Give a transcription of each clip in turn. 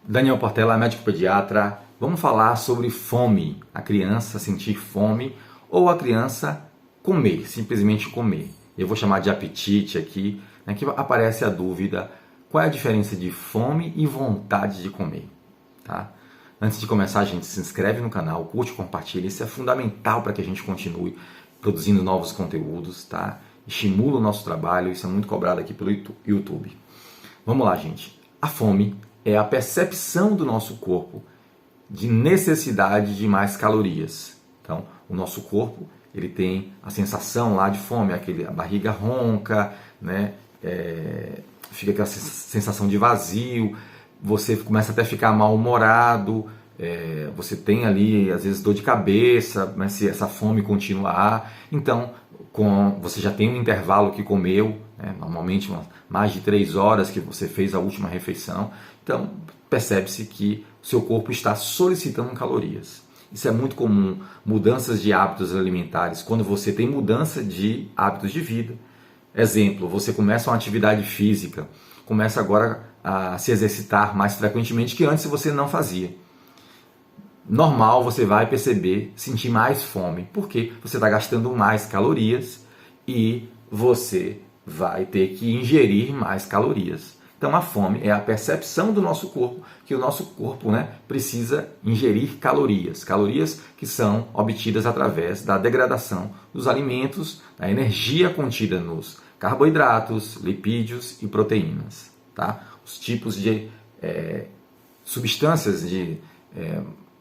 Daniel Portela, médico pediatra. Vamos falar sobre fome, a criança sentir fome ou a criança comer, simplesmente comer. Eu vou chamar de apetite aqui, né, que aparece a dúvida, qual é a diferença de fome e vontade de comer, tá? Antes de começar, a gente se inscreve no canal, curte, compartilha, isso é fundamental para que a gente continue produzindo novos conteúdos, tá? Estimula o nosso trabalho, isso é muito cobrado aqui pelo YouTube. Vamos lá, gente. A fome é a percepção do nosso corpo de necessidade de mais calorias. Então, o nosso corpo, ele tem a sensação lá de fome, a barriga ronca, né? Fica aquela sensação de vazio, você começa até a ficar mal-humorado, você tem ali, às vezes, dor de cabeça, né, se essa fome continuar. Então, você já tem um intervalo que comeu, né, normalmente mais de 3 horas que você fez a última refeição. Então, percebe-se que o seu corpo está solicitando calorias. Isso é muito comum, mudanças de hábitos alimentares, quando você tem mudança de hábitos de vida. Exemplo, você começa uma atividade física, começa agora a se exercitar mais frequentemente que antes você não fazia. Normal, você vai perceber, sentir mais fome, porque você está gastando mais calorias e você vai ter que ingerir mais calorias. Então a fome é a percepção do nosso corpo, que o nosso corpo, né, precisa ingerir calorias. Calorias que são obtidas através da degradação dos alimentos, da energia contida nos carboidratos, lipídios e proteínas. Tá? Os tipos de substâncias de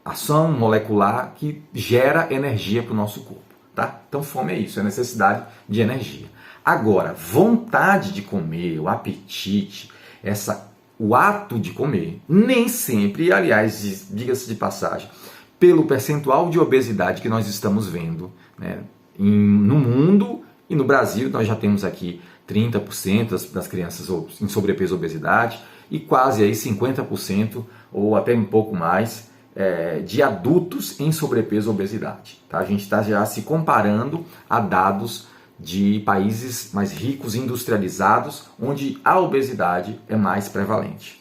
ação molecular que gera energia para o nosso corpo. Tá? Então fome é isso, é necessidade de energia. Agora, vontade de comer, o apetite, o ato de comer, nem sempre, aliás, diga-se de passagem, pelo percentual de obesidade que nós estamos vendo, né, no mundo e no Brasil, nós já temos aqui 30% das crianças em sobrepeso e obesidade e quase aí 50% ou até um pouco mais de adultos em sobrepeso e obesidade. Tá? A gente está já se comparando a dados de países mais ricos, industrializados, onde a obesidade é mais prevalente.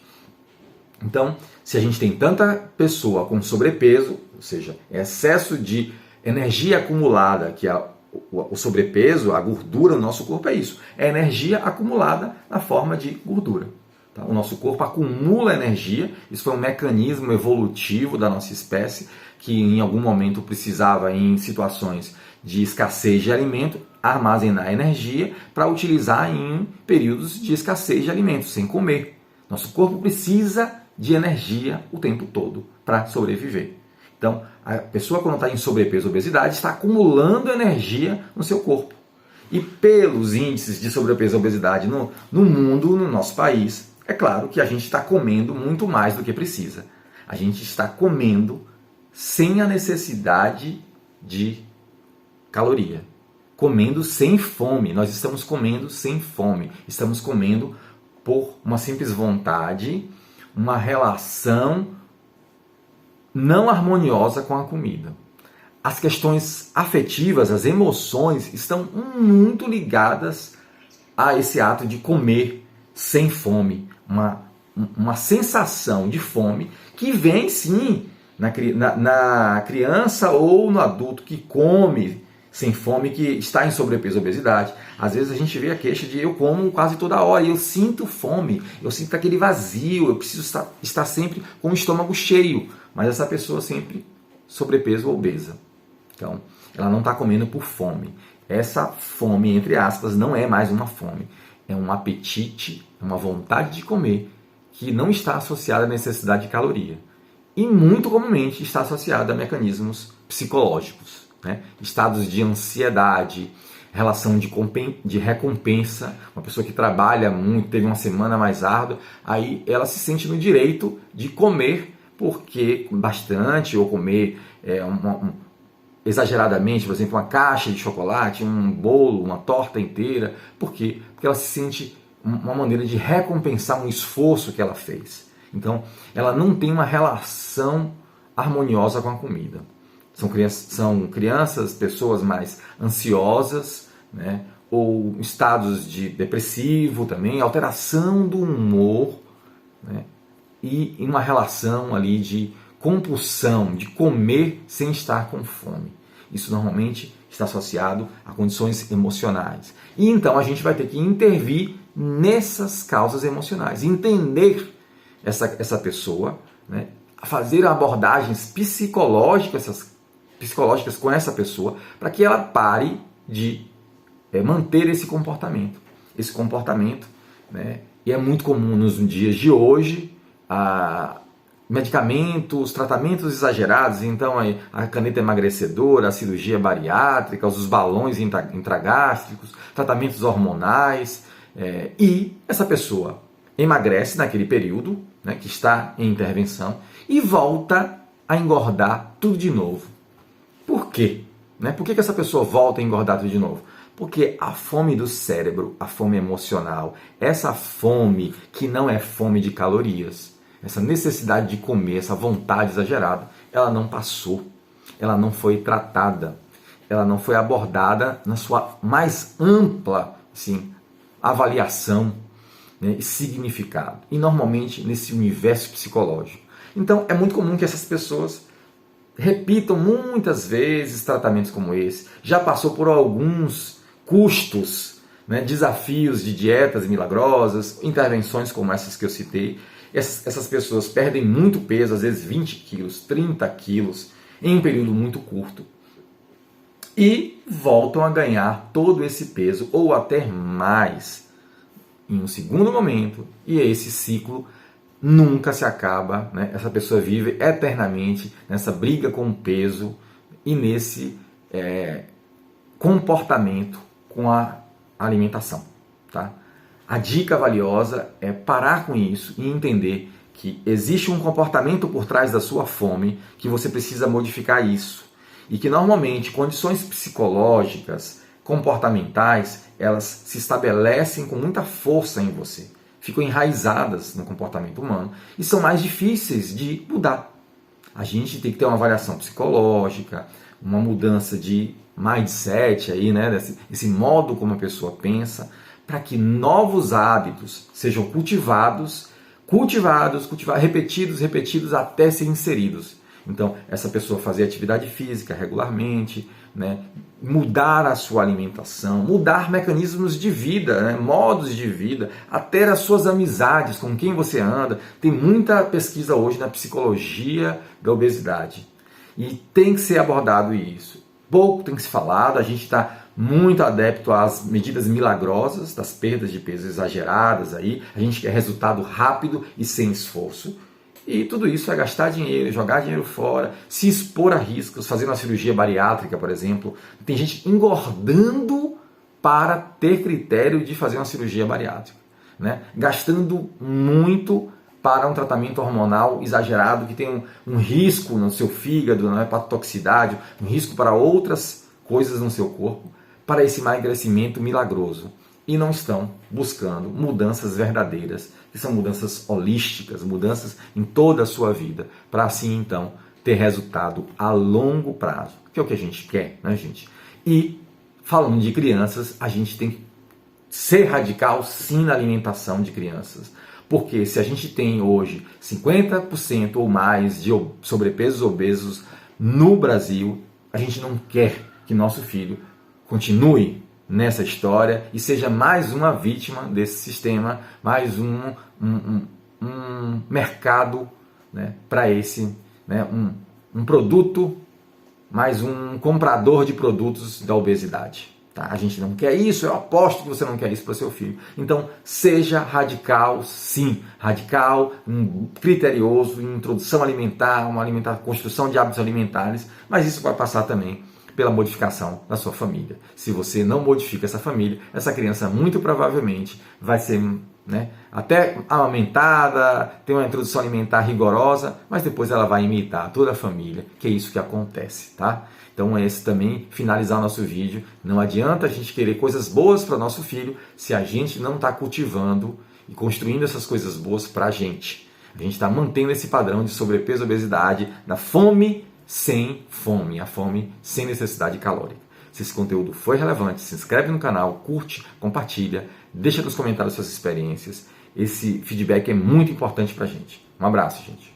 Então, se a gente tem tanta pessoa com sobrepeso, ou seja, excesso de energia acumulada, que é o sobrepeso, a gordura no nosso corpo é isso, é energia acumulada na forma de gordura. Tá? O nosso corpo acumula energia, isso foi um mecanismo evolutivo da nossa espécie, que em algum momento precisava, em situações de escassez de alimento, armazenar energia para utilizar em períodos de escassez de alimentos, sem comer. Nosso corpo precisa de energia o tempo todo para sobreviver. Então, a pessoa quando está em sobrepeso e obesidade está acumulando energia no seu corpo. E pelos índices de sobrepeso e obesidade no mundo, no nosso país, é claro que a gente está comendo muito mais do que precisa. A gente está comendo sem a necessidade de caloria. Comendo sem fome. Nós estamos comendo sem fome. Estamos comendo por uma simples vontade, uma relação não harmoniosa com a comida. As questões afetivas, as emoções, estão muito ligadas a esse ato de comer sem fome. Uma sensação de fome que vem sim na criança ou no adulto que come sem fome, que está em sobrepeso e obesidade. Às vezes a gente vê a queixa de eu como quase toda hora e eu sinto fome, eu sinto aquele vazio, eu preciso estar sempre com o estômago cheio, mas essa pessoa sempre sobrepeso ou obesa. Então, ela não está comendo por fome. Essa fome, entre aspas, não é mais uma fome, é um apetite, é uma vontade de comer que não está associada à necessidade de caloria. E muito comumente está associada a mecanismos psicológicos. Né? Estados de ansiedade, relação de recompensa. Uma pessoa que trabalha muito, teve uma semana mais árdua, aí ela se sente no direito de comer porque bastante, ou comer exageradamente, por exemplo, uma caixa de chocolate, um bolo, uma torta inteira. Por quê? Porque ela se sente uma maneira de recompensar um esforço que ela fez. Então, ela não tem uma relação harmoniosa com a comida. São crianças, pessoas mais ansiosas, né? Ou estados de depressivo também, alteração do humor, né? e em uma relação ali de compulsão, de comer sem estar com fome. Isso normalmente está associado a condições emocionais. E então a gente vai ter que intervir nessas causas emocionais, entender essa pessoa, né? Fazer abordagens psicológicas com essa pessoa, para que ela pare de manter esse comportamento. Esse comportamento, né? E é muito comum nos dias de hoje, medicamentos, tratamentos exagerados, então a caneta emagrecedora, a cirurgia bariátrica, os balões intragástricos, tratamentos hormonais, e essa pessoa emagrece naquele período, né, que está em intervenção, e volta a engordar tudo de novo. Por quê? Por que essa pessoa volta a engordar tudo de novo? Porque a fome do cérebro, a fome emocional, essa fome que não é fome de calorias, essa necessidade de comer, essa vontade exagerada, ela não passou, ela não foi tratada, ela não foi abordada na sua mais ampla, assim, avaliação, né, e significado. E normalmente nesse universo psicológico. Então é muito comum que essas pessoas repitam muitas vezes tratamentos como esse. Já passou por alguns custos, né, desafios de dietas milagrosas, intervenções como essas que eu citei. Essas pessoas perdem muito peso, às vezes 20 quilos, 30 quilos, em um período muito curto. E voltam a ganhar todo esse peso, ou até mais, em um segundo momento. E esse ciclo nunca se acaba, né? Essa pessoa vive eternamente nessa briga com o peso e nesse comportamento com a alimentação, tá? A dica valiosa é parar com isso e entender que existe um comportamento por trás da sua fome, que você precisa modificar isso. E que normalmente condições psicológicas, comportamentais, elas se estabelecem com muita força em você. Ficam enraizadas no comportamento humano e são mais difíceis de mudar. A gente tem que ter uma avaliação psicológica, uma mudança de mindset, aí, né? Esse modo como a pessoa pensa, para que novos hábitos sejam cultivados, repetidos até serem inseridos. Então, essa pessoa fazer atividade física regularmente, né? Mudar a sua alimentação, mudar mecanismos de vida, né? Modos de vida, até as suas amizades, com quem você anda. Tem muita pesquisa hoje na psicologia da obesidade. E tem que ser abordado isso. Pouco tem que se falado, a gente está muito adepto às medidas milagrosas, das perdas de peso exageradas aí. A gente quer resultado rápido e sem esforço. E tudo isso é gastar dinheiro, jogar dinheiro fora, se expor a riscos, fazer uma cirurgia bariátrica, por exemplo. Tem gente engordando para ter critério de fazer uma cirurgia bariátrica, né? Gastando muito para um tratamento hormonal exagerado que tem um risco no seu fígado, né? Hepatotoxicidade, um risco para outras coisas no seu corpo, para esse emagrecimento milagroso. E não estão buscando mudanças verdadeiras, que são mudanças holísticas, mudanças em toda a sua vida, para assim então ter resultado a longo prazo, que é o que a gente quer, né, gente? E falando de crianças, a gente tem que ser radical sim na alimentação de crianças, porque se a gente tem hoje 50% ou mais de sobrepesos obesos no Brasil, a gente não quer que nosso filho continue nessa história e seja mais uma vítima desse sistema, mais um mercado, né, para esse, né, um produto, mais um comprador de produtos da obesidade. Tá? A gente não quer isso, eu aposto que você não quer isso para o seu filho. Então, seja radical, sim. Radical, criterioso em introdução alimentar, construção de hábitos alimentares, mas isso vai passar também pela modificação da sua família. Se você não modifica essa família, essa criança muito provavelmente vai ser, né, até amamentada, ter uma introdução alimentar rigorosa, mas depois ela vai imitar toda a família, que é isso que acontece, tá? Então esse também, finalizar o nosso vídeo. Não adianta a gente querer coisas boas para nosso filho se a gente não está cultivando e construindo essas coisas boas para a gente. A gente está mantendo esse padrão de sobrepeso, obesidade, da fome sem fome, a fome sem necessidade calórica. Se esse conteúdo foi relevante, se inscreve no canal, curte, compartilha, deixa nos comentários suas experiências. Esse feedback é muito importante para a gente. Um abraço, gente.